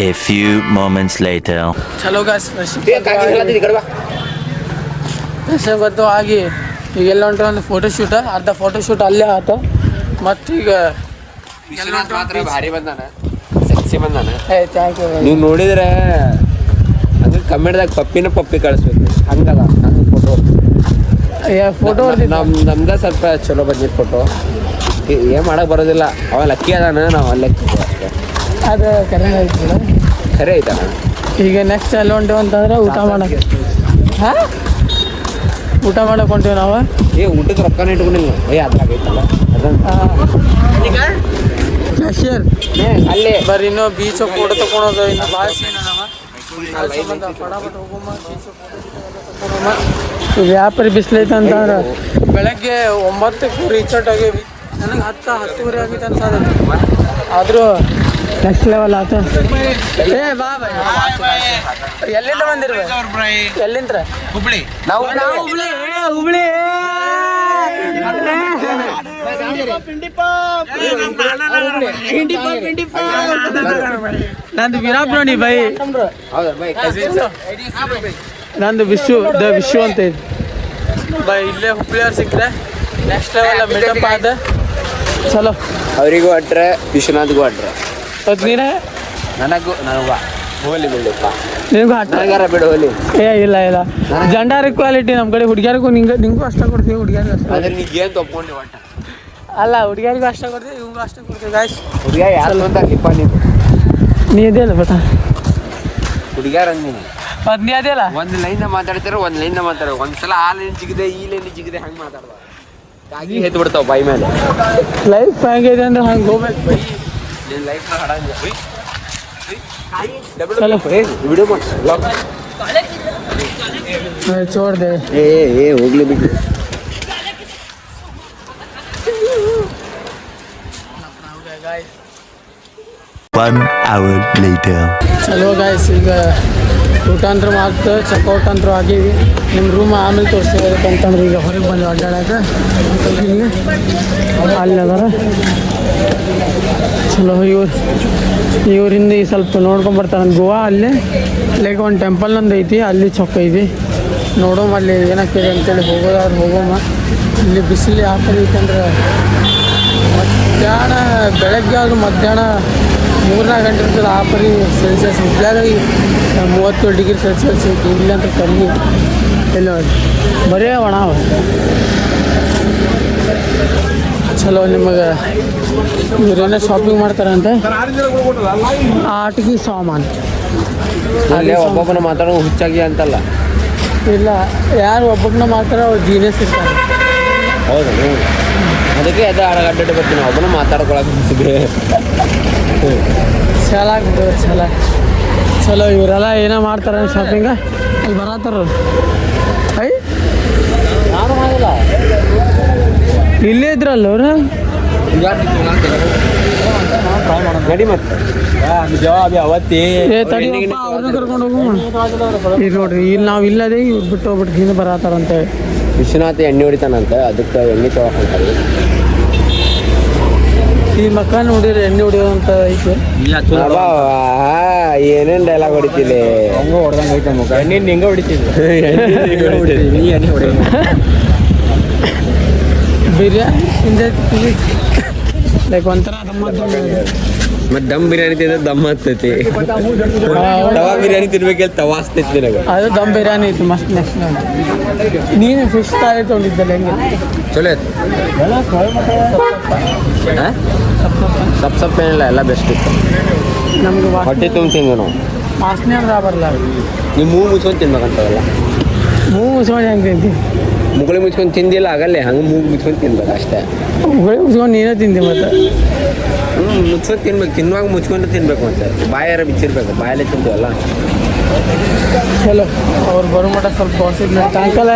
A few moments later. ಚಲೋ guys ಗೊತ್ತು ಆಗಿ ಈಗೆಲ್ಲ ಹೊಂಟ್ರೆ ಒಂದು ಫೋಟೋಶೂಟ ಅರ್ಧ ಫೋಟೋಶೂಟ್ ಅಲ್ಲೇ ಆತ ಮತ್ತೀಗ ಭಾರಿ ಬಂದಾನ ಸೆಕ್ಸಿ ಬಂದಾನ ಥ್ಯಾಂಕ್ ಯು. ನೀವು ನೋಡಿದ್ರೆ ಹಂಗೆ ಕಮೆಂಟ್ದಾಗ ಪಪ್ಪಿ ಕಳಿಸ್ಬೇಕು ಹಂಗಲ್ಲ ಹಂಗೆ ಫೋಟೋ ನಮ್ದ ಸ್ವಲ್ಪ ಚಲೋ ಬಂದಿತ್ತು ಫೋಟೋ ಏನು ಮಾಡಕ್ಕೆ ಬರೋದಿಲ್ಲ ಅವ ಲಕ್ಕಿ ಅದಾನ ನಾವು ಲಕ್ಕಿ ಅದು ಕರೆ ಐತಿ ಖರೆ ಐತಣ್ಣ. ಈಗ ನೆಕ್ಸ್ಟ್ ಅಲ್ಲಿ ಹೊಂಟೇವು ಅಂತಂದ್ರೆ ಊಟ ಮಾಡಕ್ಕೆ ಊಟ ಮಾಡಕ್ಕೆ ಹೊಂಟೇವು ನಾವು. ಊಟಕ್ಕೆ ರೊಕ್ಕನ ಇಟ್ಕೊಂಡಿಲ್ಲ ಅದ್ರಾಗ ಐತಲ್ಲ ಕ್ಯಾಶಿಯರ್ ಅಲ್ಲೇ ಬರ್ರಿ ಇನ್ನೂ ಬೀಚ್ ಫೋಟೋ ತಗೊಳೋದು ಇನ್ನು ಭಾಳ ಸೀನ್ ಫಟಾಫಟ್ ಹೋಗಮ್ಮ ಬೀಚ್ ಫೋಟೋ ಈಗ ವ್ಯಾಪಾರಿ ಬಿಸಿಲೈತೆ ಅಂತಂದ್ರೆ ಬೆಳಗ್ಗೆ 9ಕ್ಕೆ ರೀಚಾರ್ಟ್ ಆಗೇವಿ ನನಗೆ 10-10:30 ಆಗೈತೆ ಅನ್ಸೋದು ಆದರೂ ನೆಕ್ಸ್ಟ್ ಲೆವೆಲ್ ಆತ. ಏ ಬಾ ಎಲ್ಲಿಂದ ಬಂದಿರ್ಬೇಕು ಎಲ್ಲಿಂದ ಹುಬ್ಳಿ ನಾವು ಹುಬ್ಳಿ ನಂದು ವಿರಾಟ್ ನೋಡಿ ಬೈ ನಂದು ವಿಶ್ವ ಅಂತ ಐತಿ ಬೈ ಇಲ್ಲೇ ಹುಬ್ಳಿಯವ್ರು ಸಿಕ್ಕರೆ ನೆಕ್ಸ್ಟ್ ಲೆವೆಲ್ ಮಿಟಪ್ ಆದ ಚಲೋ ಅವರಿಗೂ ಅಟ್ರೆ ವಿಶ್ವನಾಥ್ಗೂ ಅಟ್ರೆ ಅದು ನೀನೇ ನನಗೂ ಹೋಲಿ ಬಿಡಪ್ಪ ನಿನಗೂ ನನಗಾರ ಬಿಡು ಹೋಲಿ ಇಲ್ಲ ಜಂಡಾರ್ ಕ್ವಾಲಿಟಿ ನಮ್ಮ ಕಡೆ ಹುಡುಗಿಯರಿಗೂ ನಿಂಗೂ ಅಷ್ಟ ಕೊಡ್ತೀವಿ ಹುಡುಗಿಯರಿಗೂ ಅಷ್ಟ ಅದ್ರ ನೀ ಏನು ತಗೊಂಡು ಒಟ್ಟ ಅಲ್ಲ ಹುಡುಗಿಯರಿಗೂ ಅಷ್ಟ ಕೊಡ್ತೀವಿ ಇವಂಗೂ ಅಷ್ಟ ಕೊಡ್ತೀವಿ ಗಾಯ್ಸ್ ಹುಡುಗ ಯಾರು ಅಂತ ನಿಪ್ಪ ನೀ ಇದೆಯಲ್ಲ ಬಟ ಹುಡುಗ್ಯಾರ ಅಂದಿನಿ ಅದು ನೀ ಅದೆಯಲ್ಲ ಒಂದು ಲೈನ್ ಮಾತಾಡ್ತಾರೆ ಒಂದು ಲೈನ್ ಮಾತಾಡೋ ಒಂದ್ಸಲ ಆ ಲೈನ್ ಜಿಗಿದೆ ಈ ಲೈನ್ ಜಿಗಿದೆ ಹಂಗೆ ಮಾತಾಡ್ಬಾರ್ದು ಕಾಗಿ ಎದ್ದು ಬಿಡ್ತಾವ ಬಾಯಿ ಮೇಲೆ ಲೈಫ್ ಹೆಂಗಿದೆ ಅಂದ್ರೆ ಹಂಗೆ ಹೋಗ್ಬೇಕು ಬೈ ನಿನ್ನ ಲೈಫ್ ಹಾಡಂಗೆ ಚಲೋ ವಿಡಿಯೋ ಮಾಡಿ ಚೋಡ್ದೆ ಏ ಹೋಗ್ಲಿ ಬಿಟ್ಟು 1 hour later. ಚಲೋ ಗಾಯ್ಸ್ ಈಗ ಊಟ ಅಂದ್ರೆ ಮಾತು ಚೆಕ್ಔಟ್ ಅಂತೂ ಆಗೀವಿ ನಿಮ್ಮ ರೂಮ್ ಆಮೇಲೆ ತೋರಿಸ್ತೀವಿ ಅಂತಂದ್ರೆ ಈಗ ಹೊರಗೆ ಬಂದು ಅಡ್ಡಾಡಕ್ಕೆ ಅಲ್ಲಿ ಅದಾರ ಚಲೋ ಇವ್ರಿಂದ ಈ ಸ್ವಲ್ಪ ನೋಡ್ಕೊಂಬರ್ತಾರೆ ಗೋವಾ ಅಲ್ಲೇ ಲೈಕ್ ಒಂದು ಟೆಂಪಲ್ ನಂದು ಐತಿ ಅಲ್ಲಿ ಚೊಕ್ಕ ಐತಿ ನೋಡೋಮ ಅಲ್ಲಿ ಏನಾಗ್ತಿದೆ ಅಂತೇಳಿ ಹೋಗೋದಾದ್ರೆ ಹೋಗೋಮ. ಇಲ್ಲಿ ಬಿಸಿಲು ಯಾವ ಥರ ಐತಂದ್ರೆ ಮಧ್ಯಾಹ್ನ ಬೆಳಗ್ಗೆ ಆದರೂ ಮಧ್ಯಾಹ್ನ 3-4 ಗಂಟೆ ಇರ್ತದೆ ಆ ಪರಿ ಸೆಲ್ಸಿಯಸ್ ಹುಬ್ಳ್ಯಾಗ 37 ಡಿಗ್ರಿ ಸೆಲ್ಸಿಯಸ್ ಐತಿ ಇಲ್ಲಿ ಅಂತ ಕಮ್ಮಿ ಎಲ್ಲ ಬರೇ ಒಣ ಚಲೋ ನಿಮಗೆ ಇವರೇನೋ ಶಾಪಿಂಗ್ ಮಾಡ್ತಾರಂತೆ ಆಟಿಕೆ ಸಾಮಾನು ಒಬ್ಬೊಬ್ಬನ ಮಾತಾಡೋ ಹುಚ್ಚಾಗಿ ಅಂತಲ್ಲ ಇಲ್ಲ ಯಾರು ಒಬ್ಬೊಬ್ಬನ ಮಾಡ್ತಾರೋ ಅವ್ರು ಜೀನಿಯಸ್ ಇರ್ತಾರೆ. ಹೌದು ಅದಕ್ಕೆ ಅದು ಅಡ್ಡಾಡಿ ಬರ್ತೀನಿ ಒಬ್ಬನ ಮಾತಾಡ್ಕೊಳಕ್ಕೆ ಚಲೋ ಇವರೆಲ್ಲ ಏನೋ ಮಾಡ್ತಾರೆ ಶಾಪಿಂಗ ಅಲ್ಲಿ ಬರತ್ತಾರ ನಾನು ಮಾಡಿಲ್ಲ ಇಲ್ಲೇ ಇದ್ರಲ್ಲ ಅವರು ನಡಿ ಮತ್ತೆ ಜವಾಬಿ ಅವತ್ತಿ ಅವ್ರನ್ನ ಕರ್ಕೊಂಡು ಹೋಗು ಈಗ ನೋಡ್ರಿ ಇಲ್ಲಿ ನಾವು ಇಲ್ಲದೆ ಬಿಟ್ಟು ಹೋಗ್ಬಿಟ್ಟು ಹಿಂದೆ ಬರತ್ತಾರಂತೆ. ವಿಶ್ವನಾಥ ಎಣ್ಣೆ ಹೊಡಿತಾನಂತ ಅದಕ್ಕೆ ಎಣ್ಣೆ ತೊಗೊಳ್ತಾರೆ ಈ ಮಕ್ಕ ನೋಡಿರಿ ಎಣ್ಣೆ ಹೊಡಿಯೋದಂತ ಐತೆ ಏನೇನು ಡೈಲಾಗ್ ಹೊಡಿತಿಲ್ಲ ಹಂಗ ಹೊಡೆದಂಗೆ ಐತೆ ಮುಖ ಎಣ್ಣೆ ಹಿಂಗೆ ಹೊಡಿತಿದ್ದೆ ಎಣ್ಣೆ ಹೊಡಿ ಬಿರಿಯಾನಿ ಹಿಂದೆ ಲೈಕ್ ಒಂಥರ ಮತ್ತೆ ದಮ್ ಬಿರಿಯಾನಿ ತಿಂದ್ರೆ ದಮ್ ಹತ್ತೈತಿ ತವಾ ಬಿರಿಯಾನಿ ತಿನ್ಬೇಕಲ್ಲಿ ತವಾ ಹಸ್ತೈತಿ ನಿನಗೆ ಅದು ದಮ್ ಬಿರಿಯಾನಿ ಐತಿ ಮಸ್ತ್ ನೆಕ್ಸ್ಟ್ ನೀನು ಫಿಶ್ ತಾಯಿ ತೊಗೊಂಡಿದ್ದಲ್ಲ ಹೆಂಗೆ ಚಲೋ ಸಪ್ ಏನಿಲ್ಲ ಎಲ್ಲ ಬೆಸ್ಟ್ ಇತ್ತು ನಮ್ಗೆ ಹೊಟ್ಟೆ ತುಂಬ ತಿಂದು ನಾವು ವಾಸನೆ ಅಂದ್ರೆ ಬರಲ್ಲ ನೀವು ಮೂಗು ಮುಚ್ಕೊಂಡು ತಿನ್ಬೇಕಂತವಲ್ಲ ಮೂಗು ಮುಚ್ಕೊಂಡು ಹೆಂಗೆ ತಿಂತಿ ಮುಗುಳಿ ಮುಚ್ಕೊಂಡು ತಿಂದಿಲ್ಲ ಆಗಲ್ಲೇ ಹಂಗೆ ಮೂಗು ಮುಚ್ಕೊಂಡು ತಿನ್ಬೇಕು ಅಷ್ಟೇ ಮುಗುಳಿ ಮುಚ್ಕೊಂಡು ನೀನೇ ತಿಂದಿ ಮತ್ತೆ ಮುಚ್ಕೊಂಡು ತಿನ್ಬೇಕು ತಿನ್ನುವಾಗ ಮುಚ್ಕೊಂಡು ತಿನ್ಬೇಕು ಮತ್ತೆ ಬಾಯಾರ ಬಿಚ್ಚಿರ್ಬೇಕು ಬಾಯಲ್ಲೇ ತಿಂತೀವಲ್ಲ ಚಲೋ ಅವ್ರು ಬರೋ ಮಟ್ಟ ಸ್ವಲ್ಪ ಹೊಸಿದ್ ಸಾಯಂಕಾಲ